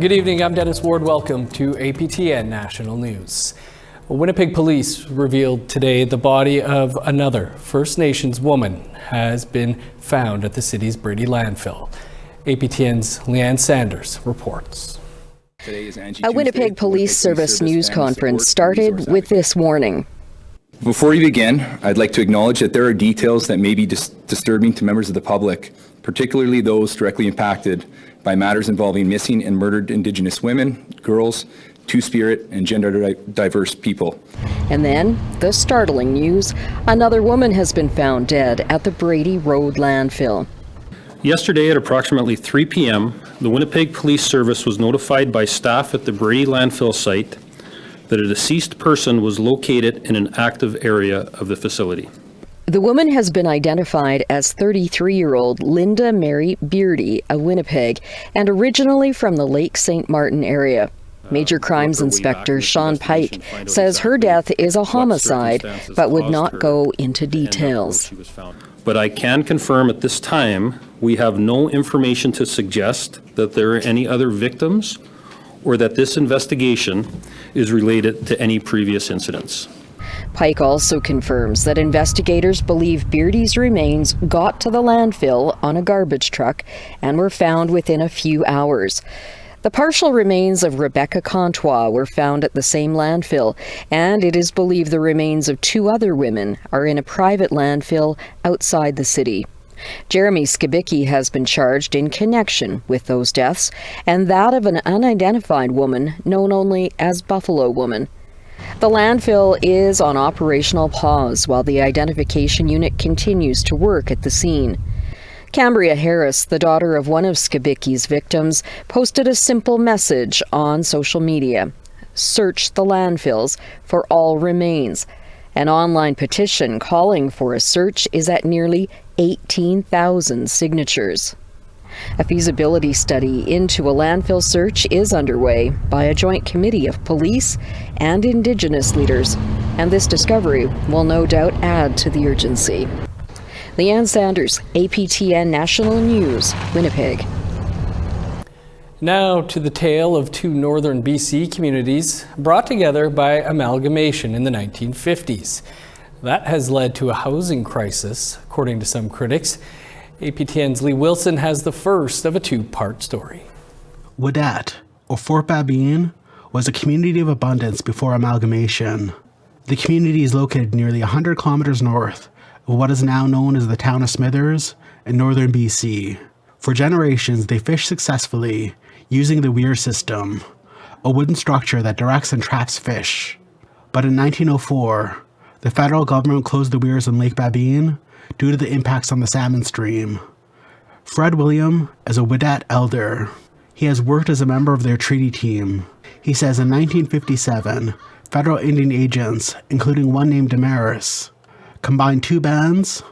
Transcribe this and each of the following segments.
Good evening, I'm Dennis Ward. Welcome to APTN National News. Winnipeg police revealed today the body of another First Nations woman has been found at the city's Brady landfill. APTN's Leanne Sanders reports. A Winnipeg Police Service news conference started with this warning. Before we begin, I'd like to acknowledge that there are details that may be disturbing to members of the public, particularly those directly impacted by matters involving missing and murdered Indigenous women, girls, Two-Spirit and gender diverse people. And then, the startling news, another woman has been found dead at the Brady Road landfill. Yesterday at approximately 3 p.m., the Winnipeg Police Service was notified by staff at the Brady landfill site that a deceased person was located in an active area of the facility. The woman has been identified as 33-year-old Linda Mary Beardy of Winnipeg and originally from the Lake St. Martin area. Major Crimes Inspector Sean Pike says her death is a homicide, but would not go into details. But I can confirm at this time, we have no information to suggest that there are any other victims or that this investigation is related to any previous incidents. Pike also confirms that investigators believe Beardy's remains got to the landfill on a garbage truck and were found within a few hours. The partial remains of Rebecca Contois were found at the same landfill, and it is believed the remains of two other women are in a private landfill outside the city. Jeremy Skibicki has been charged in connection with those deaths and that of an unidentified woman known only as Buffalo Woman. The landfill is on operational pause while the identification unit continues to work at the scene. Cambria Harris, the daughter of one of Skibicki's victims, posted a simple message on social media. Search the landfills for all remains. An online petition calling for a search is at nearly 18,000 signatures. A feasibility study into a landfill search is underway by a joint committee of police and Indigenous leaders, and this discovery will no doubt add to the urgency. Leanne Sanders, APTN National News, Winnipeg. Now to the tale of two northern BC communities brought together by amalgamation in the 1950s. That has led to a housing crisis, according to some critics. APTN's Lee Wilson has the first of a two-part story. Wadat, or Fort Babine, was a community of abundance before amalgamation. The community is located nearly 100 kilometers north of what is now known as the town of Smithers in northern BC. For generations, they fished successfully using the weir system, a wooden structure that directs and traps fish. But in 1904, the federal government closed the weirs in Lake Babine due to the impacts on the salmon stream. Fred William is a Wadat elder. He has worked as a member of their treaty team. He says in 1957, federal Indian agents, including one named Damaris, combined two bands,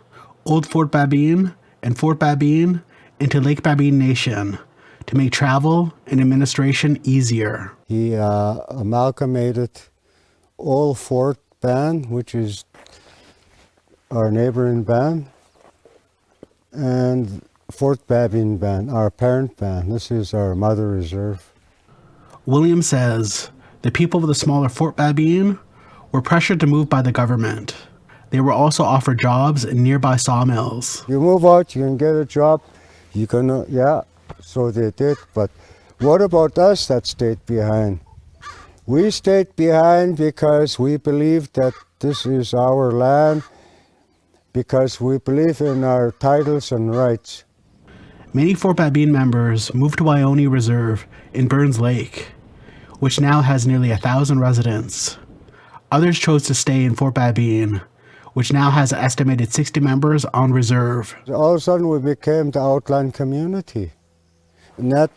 Old Fort Babine and Fort Babine, into Lake Babine Nation to make travel and administration easier. He amalgamated Old Fort Band, which is our neighboring band, and Fort Babine Band, our parent band. This is our mother reserve. William says the people of the smaller Fort Babine were pressured to move by the government. They were also offered jobs in nearby sawmills. You move out, you can get a job. You can, so they did. But what about us that stayed behind? We stayed behind because we believe that this is our land, because we believe in our titles and rights. Many Fort Babine members moved to Ione Reserve in Burns Lake, which now has nearly 1,000 residents. Others chose to stay in Fort Babine, which now has an estimated 60 members on reserve. All of a sudden we became the outland community. And that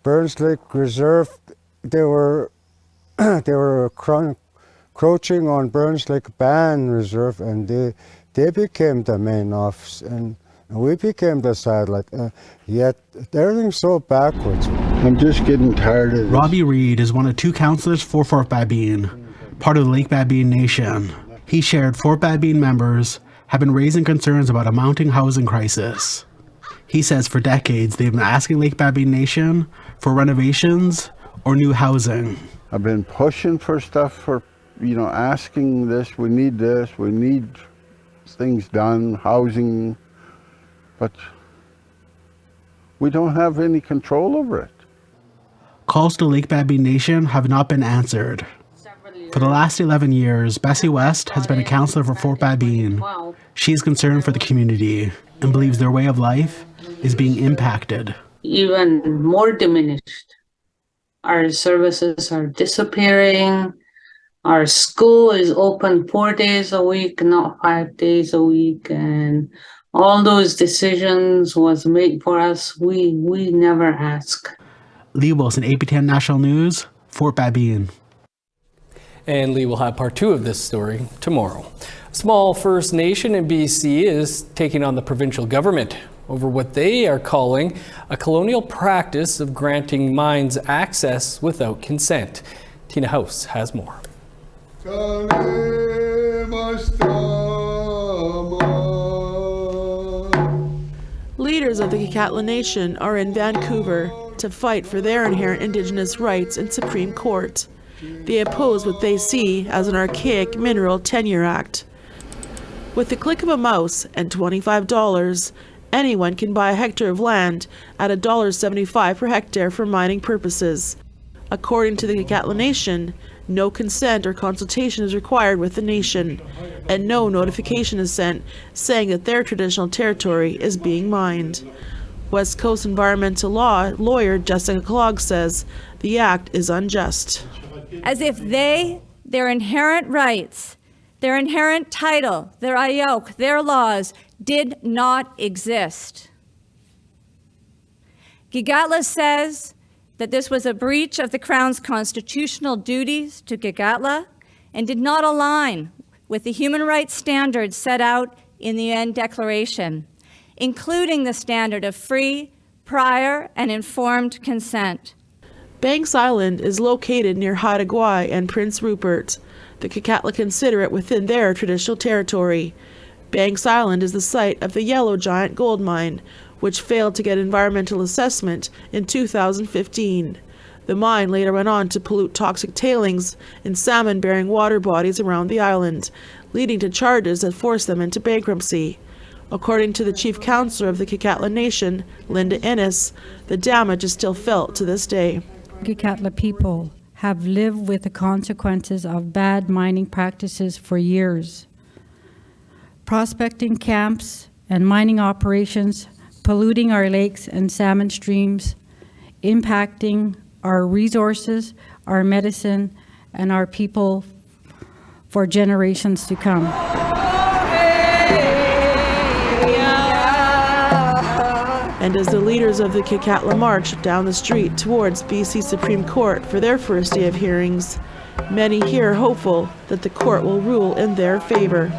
Burns Lake Reserve, they were encroaching on Burns Lake Band Reserve, and they became the main office, and we became the satellite. Yet everything's so backwards. I'm just getting tired of this. Robbie Reed is one of two councillors for Fort Babine, part of the Lake Babine Nation. He shared Fort Babine members have been raising concerns about a mounting housing crisis. He says for decades they've been asking Lake Babine Nation for renovations or new housing. I've been pushing for stuff for, asking this, we need things done, housing, but we don't have any control over it. Calls to Lake Babine Nation have not been answered. For the last 11 years, Bessie West has been a councillor for Fort Babine. She's concerned for the community and believes their way of life is being impacted. Even more diminished. Our services are disappearing. Our school is open 4 days a week, not 5 days a week. And all those decisions was made for us. We never ask. Lee Wilson, APTN National News, Fort Babine. And Lee will have part 2 of this story tomorrow. A small First Nation in BC is taking on the provincial government over what they are calling a colonial practice of granting mines access without consent. Tina House has more. Leaders of the Gitxaala Nation are in Vancouver to fight for their inherent Indigenous rights in Supreme Court. They oppose what they see as an archaic Mineral Tenure Act. With the click of a mouse and $25, anyone can buy a hectare of land at $1.75 per hectare for mining purposes. According to the Gitxaala Nation, no consent or consultation is required with the nation, and no notification is sent saying that their traditional territory is being mined. West Coast environmental law lawyer Jessica Clogg says the act is unjust. As if their inherent rights, their inherent title, their ayok, their laws did not exist. Gitxaala says that this was a breach of the Crown's constitutional duties to Gitxaala and did not align with the human rights standards set out in the UN Declaration, including the standard of free, prior, and informed consent. Banks Island is located near Haida Gwaii and Prince Rupert. The Gitxaala consider it within their traditional territory. Banks Island is the site of the Yellow Giant gold mine, which failed to get environmental assessment in 2015. The mine later went on to pollute toxic tailings in salmon-bearing water bodies around the island, leading to charges that forced them into bankruptcy. According to the chief counselor of the Gitxaala Nation, Linda Ennis, the damage is still felt to this day. Gitxaala people have lived with the consequences of bad mining practices for years. Prospecting camps and mining operations polluting our lakes and salmon streams, impacting our resources, our medicine, and our people for generations to come. And as the leaders of the Gitxaala march down the street towards BC Supreme Court for their first day of hearings, many here are hopeful that the court will rule in their favor.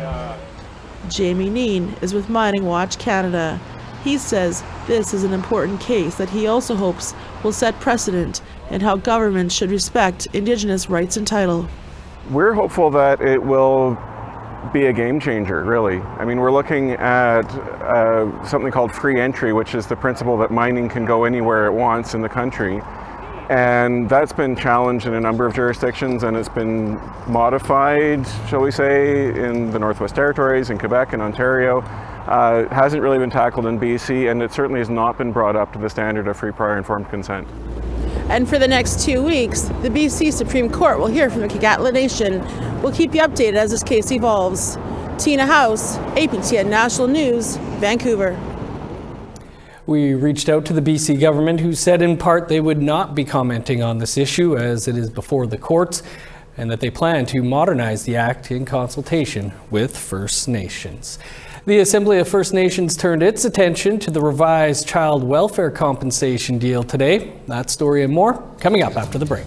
Jamie Neen is with Mining Watch Canada. He says this is an important case that he also hopes will set precedent in how governments should respect Indigenous rights and title. We're hopeful that it will be a game changer, really. I mean, we're looking at something called free entry, which is the principle that mining can go anywhere it wants in the country. And that's been challenged in a number of jurisdictions, and it's been modified, shall we say, in the Northwest Territories, in Quebec and Ontario. It hasn't really been tackled in BC, and it certainly has not been brought up to the standard of free, prior, informed consent. And for the next 2 weeks, the BC Supreme Court will hear from the Gitxaala Nation. We'll keep you updated as this case evolves. Tina House, APTN National News, Vancouver. We reached out to the BC government, who said in part they would not be commenting on this issue as it is before the courts, and that they plan to modernize the act in consultation with First Nations. The Assembly of First Nations turned its attention to the revised child welfare compensation deal today. That story and more coming up after the break.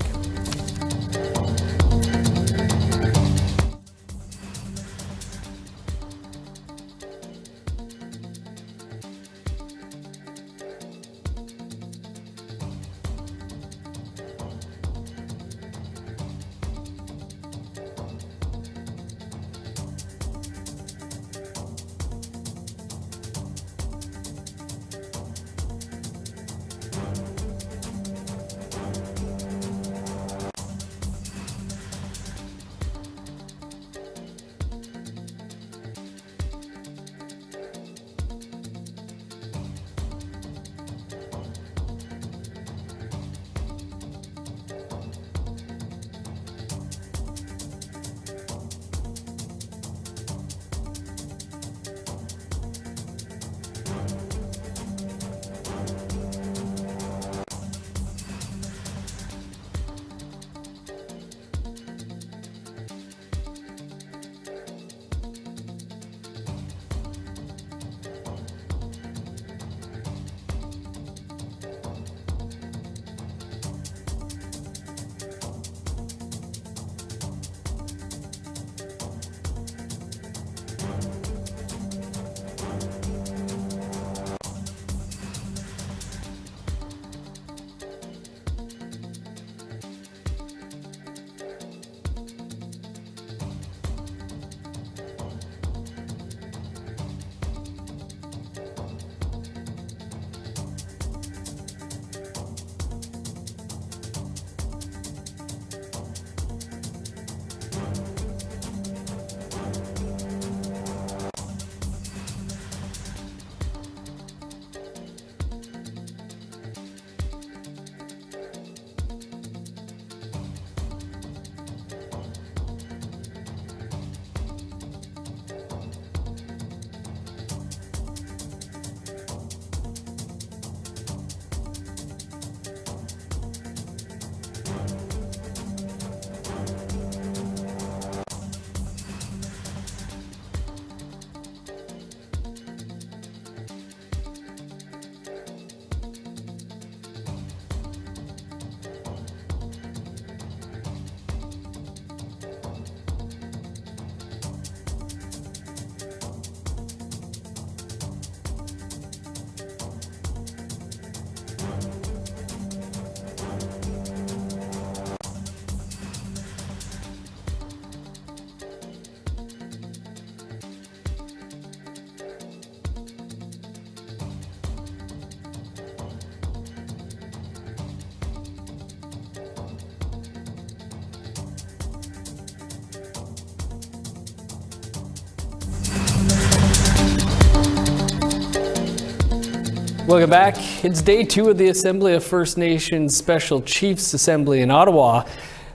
Welcome back. It's day 2 of the Assembly of First Nations Special Chiefs Assembly in Ottawa.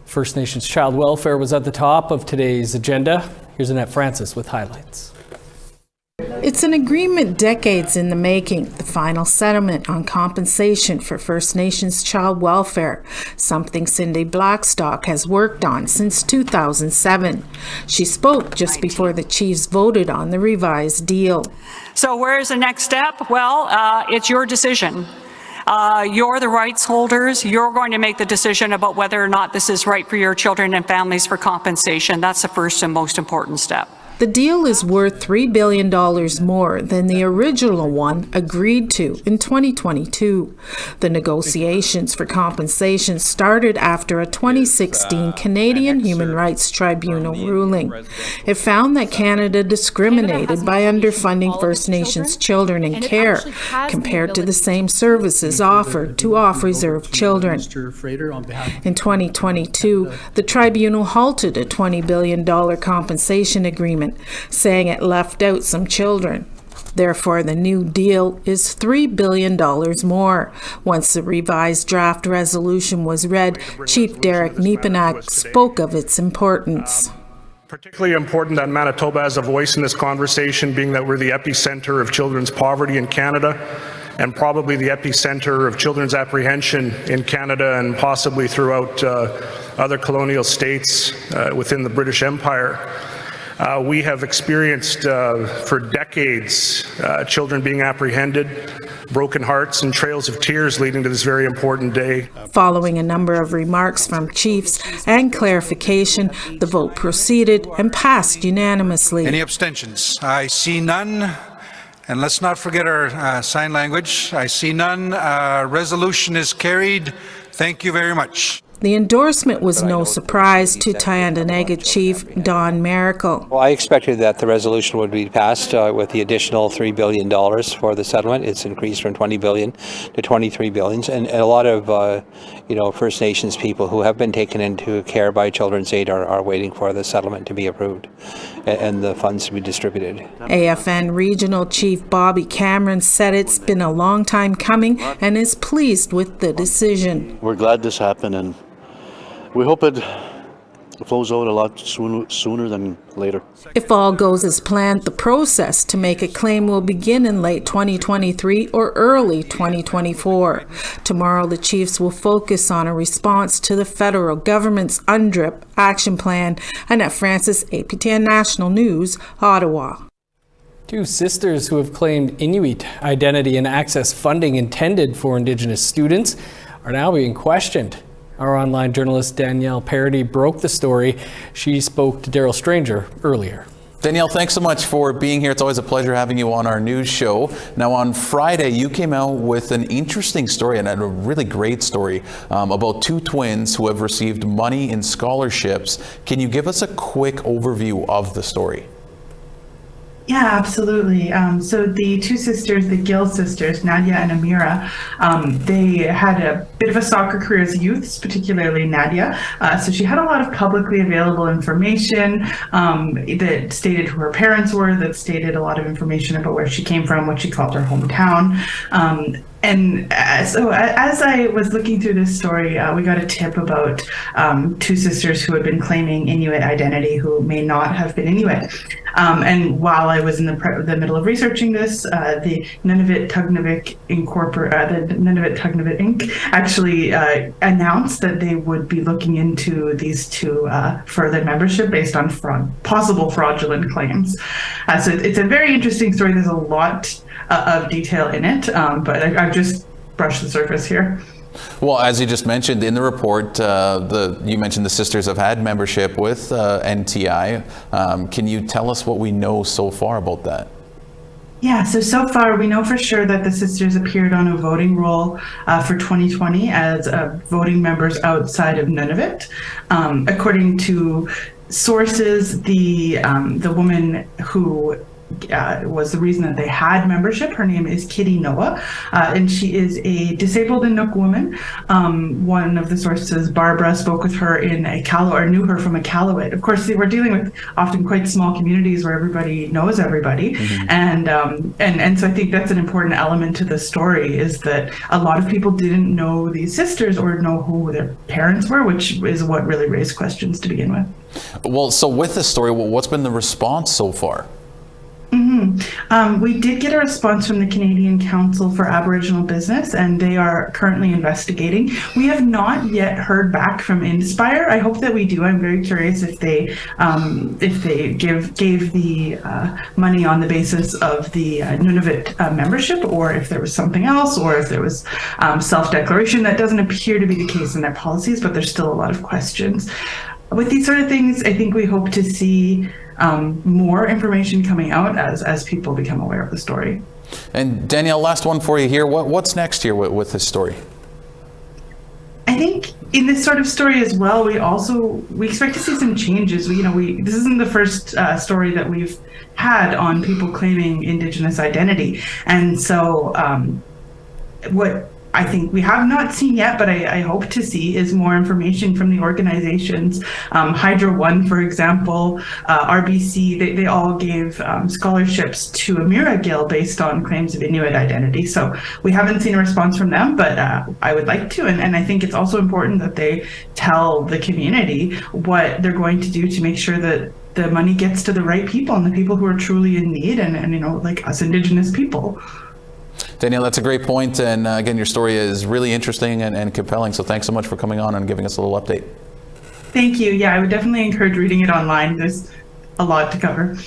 First Nations child welfare was at the top of today's agenda. Here's Annette Francis with highlights. It's an agreement decades in the making, the final settlement on compensation for First Nations child welfare, something Cindy Blackstock has worked on since 2007. She spoke just before the Chiefs voted on the revised deal. So where's the next step? Well, it's your decision. You're the rights holders. You're going to make the decision about whether or not this is right for your children and families for compensation. That's the first and most important step. The deal is worth $3 billion more than the original one agreed to in 2022. The negotiations for compensation started after a 2016 Canadian Human Rights Tribunal ruling. It found that Canada discriminated by underfunding First Nations children in care compared to the same services offered to off-reserve children. In 2022, the tribunal halted a $20 billion compensation agreement, saying it left out some children. Therefore, the new deal is $3 billion more. Once the revised draft resolution was read, Chief Derek Nepanak spoke of its importance. Particularly important that Manitoba has a voice in this conversation, being that we're the epicenter of children's poverty in Canada, and probably the epicenter of children's apprehension in Canada and possibly throughout other colonial states within the British Empire. We have experienced for decades children being apprehended, broken hearts and trails of tears leading to this very important day. Following a number of remarks from chiefs and clarification, the vote proceeded and passed unanimously. Any abstentions? I see none. And let's not forget our sign language. I see none. Resolution is carried. Thank you very much. The endorsement was no surprise to Tyendinaga Chief Don Miracle. Well, I expected that the resolution would be passed with the additional $3 billion for the settlement. It's increased from $20 billion to $23 billion, and a lot of First Nations people who have been taken into care by Children's Aid are waiting for the settlement to be approved and the funds to be distributed. AFN Regional Chief Bobby Cameron said it's been a long time coming and is pleased with the decision. We're glad this happened, and we hope it flows out a lot sooner than later. If all goes as planned, the process to make a claim will begin in late 2023 or early 2024. Tomorrow, the Chiefs will focus on a response to the federal government's UNDRIP action plan. Annette Francis, APTN National News, Ottawa. 2 sisters who have claimed Inuit identity and access funding intended for Indigenous students are now being questioned. Our online journalist Danielle Parody broke the story. She spoke to Daryl Stranger earlier. Danielle, thanks so much for being here. It's always a pleasure having you on our news show. Now, on Friday, you came out with an interesting story and a really great story about 2 twins who have received money in scholarships. Can you give us a quick overview of the story? Yeah, absolutely. So the 2 sisters, the Gill sisters, Nadia and Amira, they had a bit of a soccer career as youths, particularly Nadia. So she had a lot of publicly available information that stated who her parents were, that stated a lot of information about where she came from, what she called her hometown. And so as I was looking through this story, we got a tip about 2 sisters who had been claiming Inuit identity who may not have been Inuit. And while I was in the middle of researching this, the Nunavut Tugnuivik Inc. actually announced that they would be looking into these 2 further membership based on possible fraudulent claims. So it's a very interesting story. There's a lot of detail in it, but I've just brushed the surface here. Well, as you just mentioned in the report, you mentioned the sisters have had membership with NTI. Can you tell us what we know so far about that? Yeah, so far we know for sure that the sisters appeared on a voting roll for 2020 as voting members outside of Nunavut. According to sources, the woman who was the reason that they had membership. Her name is Kitty Noah, and she is a disabled Inuk woman. One of the sources, Barbara, spoke with her in Iqaluit, or knew her from Iqaluit. Of course, we're dealing with often quite small communities where everybody knows everybody, and so I think that's an important element to the story, is that a lot of people didn't know these sisters or know who their parents were, which is what really raised questions to begin with. Well, so with this story, what's been the response so far? We did get a response from the Canadian Council for Aboriginal Business, and they are currently investigating. We have not yet heard back from Inspire. I hope that we do. I'm very curious if they gave the money on the basis of the Nunavut membership, or if there was something else, or if there was self-declaration. That doesn't appear to be the case in their policies, but there's still a lot of questions. With these sort of things, I think we hope to see more information coming out as people become aware of the story. And Danielle, last one for you here. What's next here with this story? I think in this sort of story as well, we expect to see some changes. This isn't the first story that we've had on people claiming Indigenous identity, and so what I think we have not seen yet, but I hope to see, is more information from the organizations. Hydro One, for example, RBC, they all gave scholarships to Amira Gill based on claims of Inuit identity. So we haven't seen a response from them, but I would like to. And I think it's also important that they tell the community what they're going to do to make sure that the money gets to the right people and the people who are truly in need, and like us Indigenous people. Danielle, that's a great point. And again, your story is really interesting and compelling. So thanks so much for coming on and giving us a little update. Thank you. Yeah, I would definitely encourage reading it online. There's a lot to cover.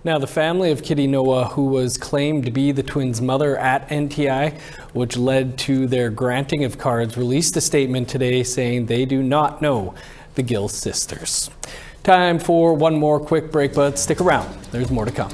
Now, the family of Kitty Noah, who was claimed to be the twins' mother at NTI, which led to their granting of cards, released a statement today saying they do not know the Gill sisters. Time for one more quick break, but stick around. There's more to come.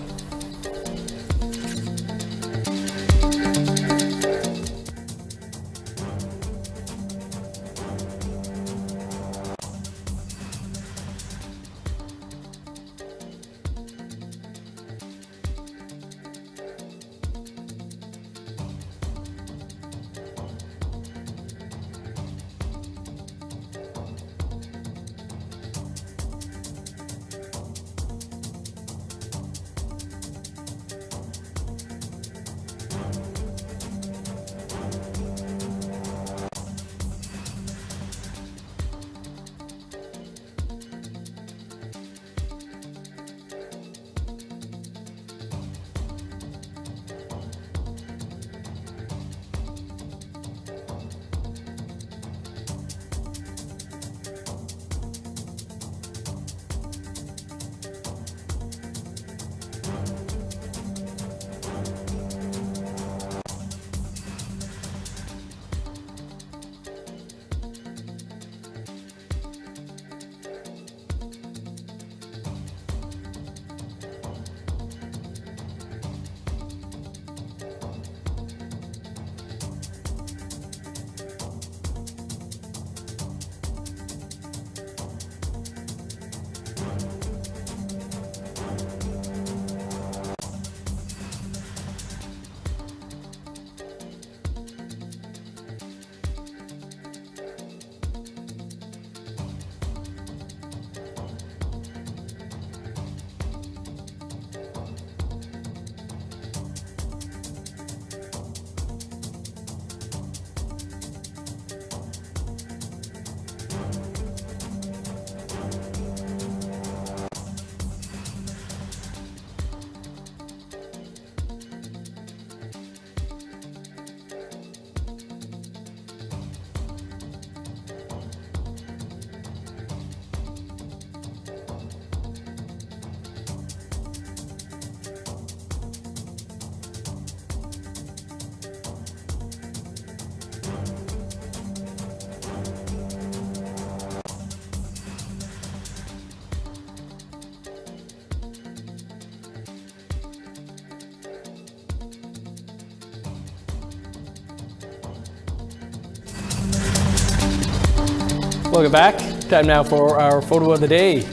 Welcome back. Time now for our photo of the day.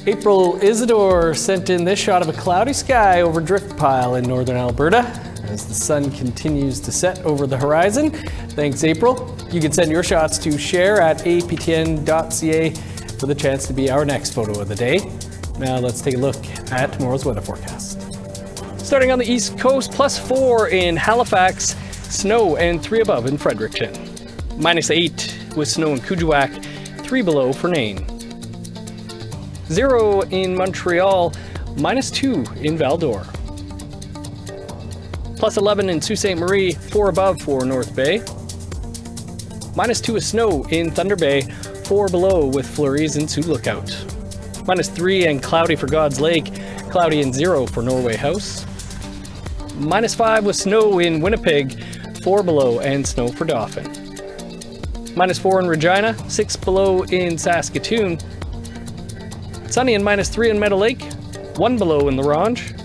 April Isidore sent in this shot of a cloudy sky over drift pile in northern Alberta as the sun continues to set over the horizon. Thanks, April. You can send your shots to share@aptn.ca for the chance to be our next photo of the day. Now let's take a look at tomorrow's weather forecast. Starting on the east coast, +4 in Halifax, snow and 3 above in Fredericton. -8 with snow in Kuujjuaq, 3 below for Nain. 0 in Montreal, -2 in Val-d'Or. +11 in Sault Ste. Marie, 4 above for North Bay. -2 with snow in Thunder Bay, 4 below with flurries in Sioux Lookout. -3 and cloudy for God's Lake, cloudy and 0 for Norway House. -5 with snow in Winnipeg, 4 below and snow for Dauphin. -4 in Regina, 6 below in Saskatoon. Sunny and -3 in Meadow Lake, 1 below in La Ronge.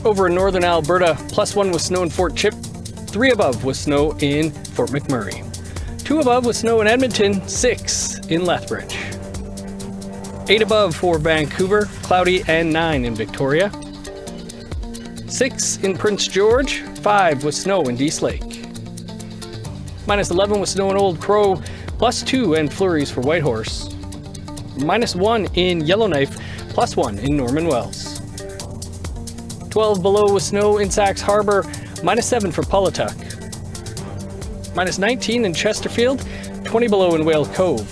Over in northern Alberta, +1 with snow in Fort Chip, 3 above with snow in Fort McMurray. 2 above with snow in Edmonton, 6 in Lethbridge. 8 above for Vancouver, cloudy and 9 in Victoria. 6 in Prince George, 5 with snow in Dease Lake. -11 with snow in Old Crow, +2 and flurries for Whitehorse. -1 in Yellowknife, +1 in Norman Wells. 12 below with snow in Sax Harbor, -7 for Pawlatuck. -19 in Chesterfield, 20 below in Whale Cove.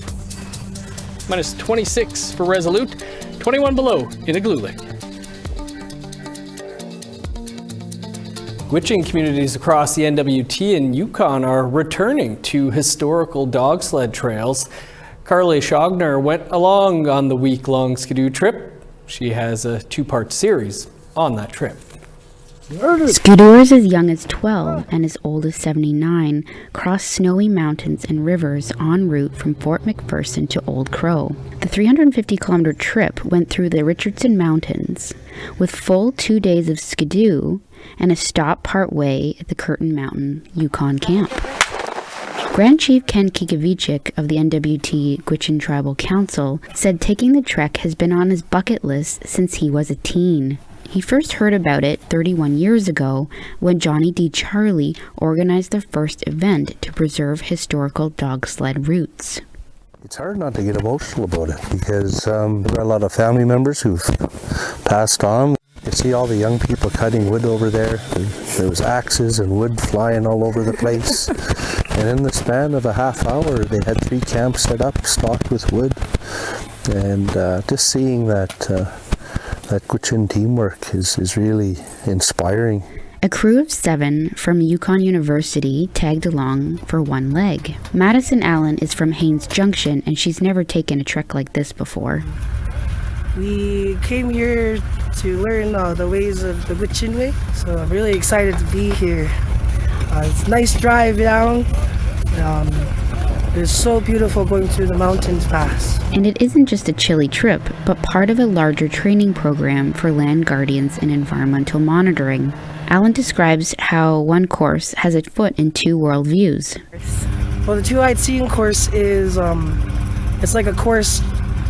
-26 for Resolute, 21 below in Igloolik. Gwich'in communities across the NWT and Yukon are returning to historical dog sled trails. Carly Schogner went along on the week-long Skidoo trip. She has a 2-part series on that trip. Skidoers as young as 12 and as old as 79 cross snowy mountains and rivers en route from Fort McPherson to Old Crow. The 350-kilometer trip went through the Richardson Mountains, with full 2 days of skidoo and a stop partway at the Curtin Mountain Yukon camp. Grand Chief Ken Kikavichik of the NWT Gwich'in Tribal Council said taking the trek has been on his bucket list since he was a teen. He first heard about it 31 years ago when Johnny D. Charlie organized the first event to preserve historical dog sled routes. It's hard not to get emotional about it because there are a lot of family members who've passed on. You see all the young people cutting wood over there. There was axes and wood flying all over the place. And in the span of a half hour, they had 3 camps set up, stocked with wood. And just seeing that Gwich'in teamwork is really inspiring. A crew of 7 from Yukon University tagged along for one leg. Madison Allen is from Haines Junction, and she's never taken a trek like this before. We came here to learn the ways of the Gwich'in way, so I'm really excited to be here. It's a nice drive down. It's so beautiful going through the mountains pass. And it isn't just a chilly trip, but part of a larger training program for land guardians and environmental monitoring. Alan describes how one course has a foot in 2 worldviews. Well, the two-eyed seeing course is, it's like a course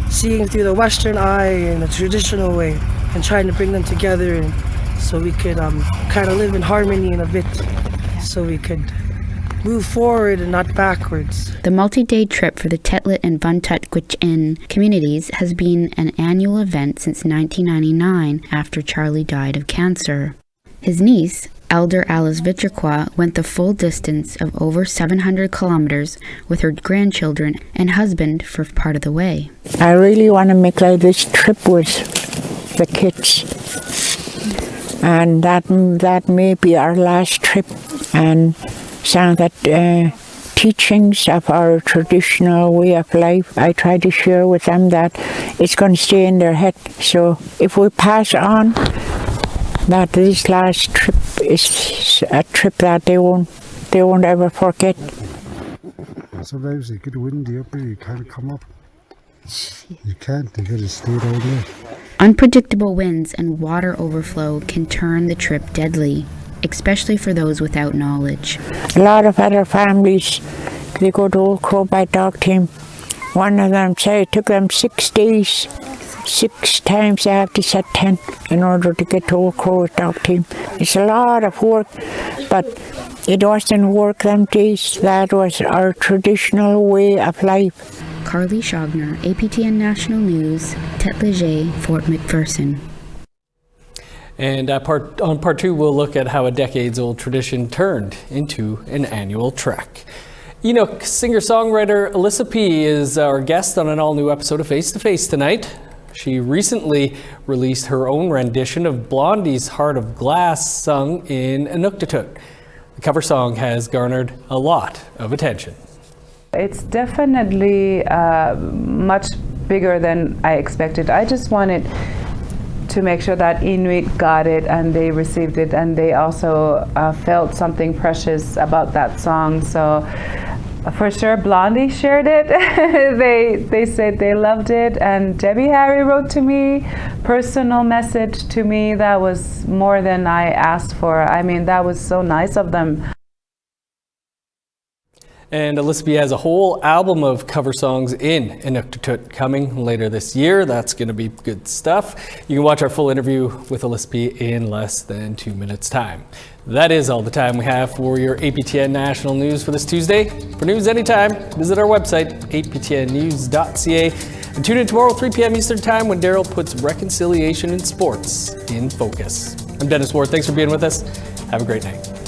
seeing through the Western eye in the traditional way and trying to bring them together and so we could kind of live in harmony in a bit, so we could move forward and not backwards. The multi-day trip for the Tetlit and Vuntut Gwich'in communities has been an annual event since 1999 after Charlie died of cancer. His niece, Elder Alice Vichurqua, went the full distance of over 700 kilometers with her grandchildren and husband for part of the way. I really want to make like this trip with the kids. And that may be our last trip. And some of that teachings of our traditional way of life, I try to share with them that it's going to stay in their head. So if we pass on, that this last trip is a trip that they won't ever forget. Sometimes you get windy up here, you can't come up. You can't, you gotta stay down there. Unpredictable winds and water overflow can turn the trip deadly, especially for those without knowledge. A lot of other families, they go to Old Crow by dog team. One of them said it took them 6 days 6 times I have to set tent in order to get to Old Crow's dog team. It's a lot of work, but it wasn't work them days. That was our traditional way of life. Carly Schogner, APTN National News, Tête Leger, Fort McPherson. And on part 2, we'll look at how a decades-old tradition turned into an annual trek. Singer-songwriter Alyssa P. is our guest on an all-new episode of Face to Face tonight. She recently released her own rendition of Blondie's Heart of Glass, sung in Inuktitut. The cover song has garnered a lot of attention. It's definitely much bigger than I expected. I just wanted to make sure that Inuit got it and they received it, and they also felt something precious about that song. So for sure Blondie shared it. they said they loved it, and Debbie Harry wrote to me, personal message to me that was more than I asked for. I mean, that was so nice of them. And Alyssa B. has a whole album of cover songs in Inuktitut coming later this year. That's going to be good stuff. You can watch our full interview with Alyssa B. in less than 2 minutes' time. That is all the time we have for your APTN National News for this Tuesday. For news anytime, visit our website, aptnnews.ca. And tune in tomorrow, 3 p.m. Eastern Time, when Daryl puts reconciliation in sports in focus. I'm Dennis Ward. Thanks for being with us. Have a great night.